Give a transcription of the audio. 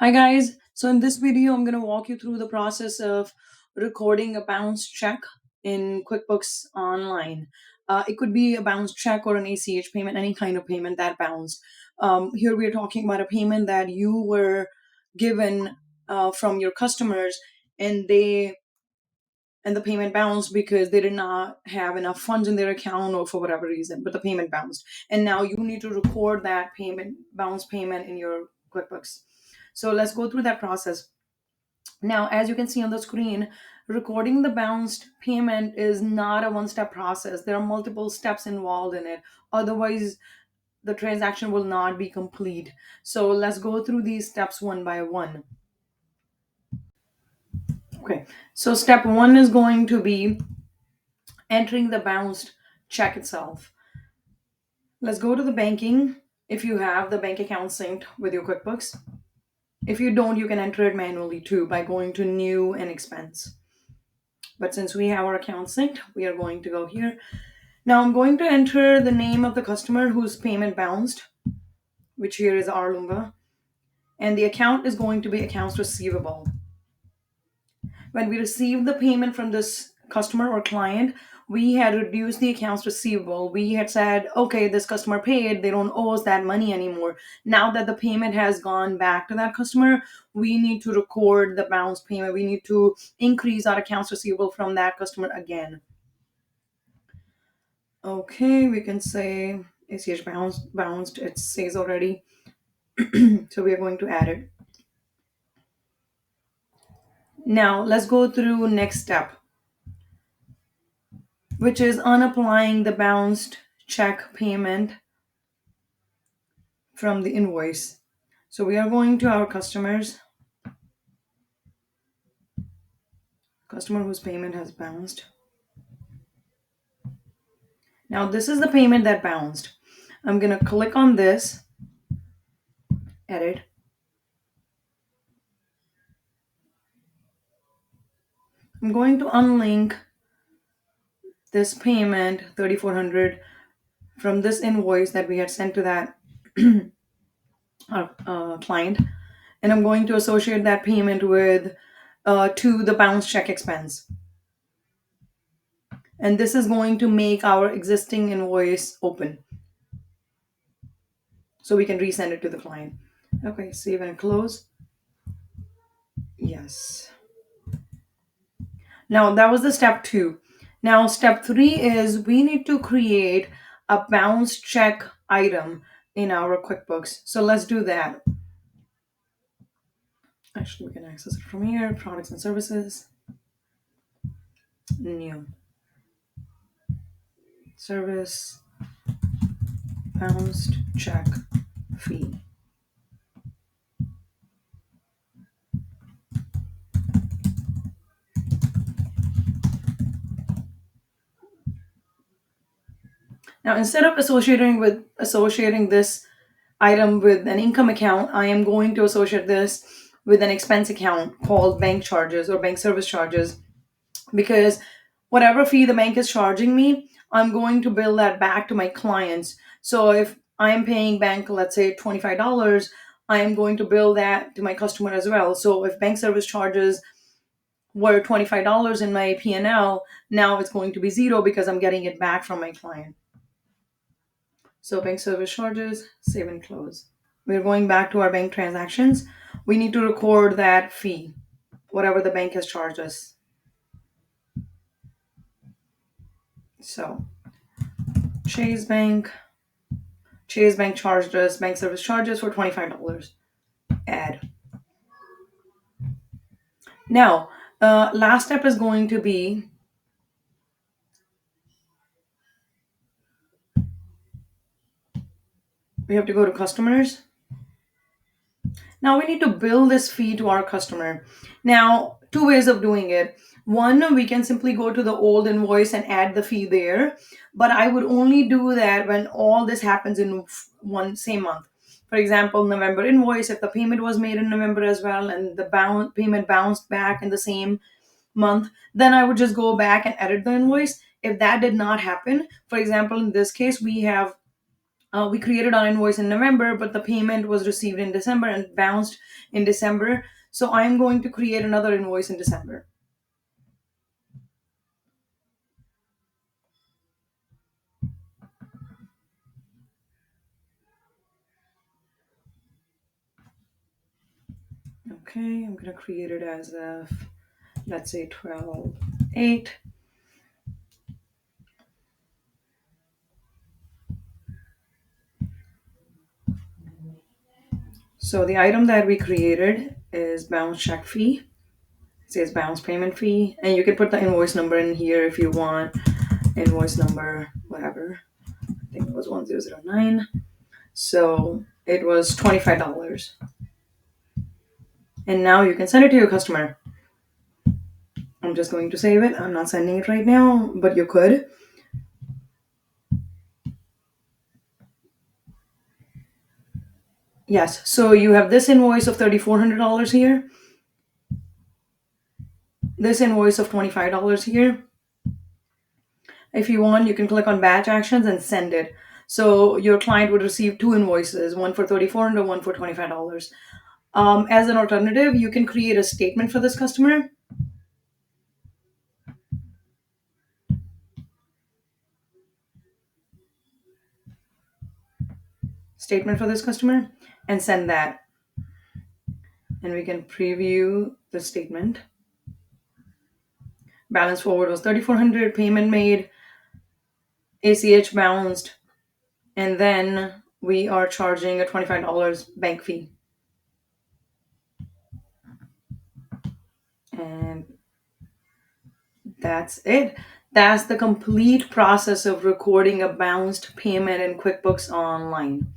Hi guys. So in this video, I'm going to walk you through the process of recording a bounce check in QuickBooks Online. It could be a bounce check or an ACH payment, any kind of payment that bounced. Here we are talking about a payment that you were given from your customers, and the payment bounced because they did not have enough funds in their account or for whatever reason, but the payment bounced. And now you need to record that bounce payment in your QuickBooks. So let's go through that process. Now, as you can see on the screen, recording the bounced payment is not a one step process. There are multiple steps involved in it. Otherwise, the transaction will not be complete. So let's go through these steps one by one. Okay, so step one is going to be entering the bounced check itself. Let's go to the banking if you have the bank account synced with your QuickBooks. If you don't, you can enter it manually too by going to new and expense. But since we have our account synced, we are going to go here. Now I'm going to enter the name of the customer whose payment bounced, which here is Arlunga. And the account is going to be accounts receivable. When we received the payment from this customer or client, we had reduced the accounts receivable. We had said, okay, this customer paid, they don't owe us that money anymore. Now that the payment has gone back to that customer, we need to record the bounced payment. We need to increase our accounts receivable from that customer again. Okay, we can say ACH bounced, it says already. So we are going to add it. Now let's go through next step, which is unapplying the bounced check payment from the invoice. So we are going to our customer whose payment has bounced. Now this is the payment that bounced. I'm going to click on this, edit. I'm going to unlink this payment 3400 from this invoice that we had sent to that client, and I'm going to associate that payment with to the bounce check expense. And this is going to make our existing invoice open so we can resend it to the client. Okay, save and close. Yes. Now that was the step two. Now step three is we need to create a bounce check item in our QuickBooks. So let's do that. Actually, we can access it from here, products and services, new service, bounced check fee. Now, instead of associating this item with an income account, I am going to associate this with an expense account called bank charges or bank service charges, because whatever fee the bank is charging me, I'm going to bill that back to my clients. So if I'm paying bank, let's say $25, I am going to bill that to my customer as well. So if bank service charges were $25 in my P&L, now it's going to be zero because I'm getting it back from my client. So bank service charges, save and close. We're going back to our bank transactions. We need to record that fee, whatever the bank has charged us. So Chase Bank charged us bank service charges for $25. Add. Now, last step is going to be we have to go to customers. Now we need to bill this fee to our customer. Now, two ways of doing it. One, we can simply go to the old invoice and add the fee there, but I would only do that when all this happens in one same month. For example, November invoice, if the payment was made in November as well and the payment bounced back in the same month, then I would just go back and edit the invoice. If that did not happen, for example, in this case, we have We created our invoice in November, but the payment was received in December and bounced in December. So I'm going to create another invoice in December. Okay, I'm going to create it as of, let's say, 12/8. So the item that we created is bounce check fee. It says bounce payment fee. And you can put the invoice number in here if you want. Invoice number, whatever. I think it was 1009. So it was $25. And now you can send it to your customer. I'm just going to save it. I'm not sending it right now, but you could. Yes. So you have this invoice of $3,400 here, this invoice of $25 here. If you want, you can click on batch actions and send it. So your client would receive two invoices, one for $3,400, one for $25. As an alternative, you can create a statement for this customer. Statement for this customer and send that. And we can preview the statement. Balance forward was 3,400, payment made, ACH bounced, and then we are charging a $25 bank fee. And that's it. That's the complete process of recording a bounced payment in QuickBooks Online.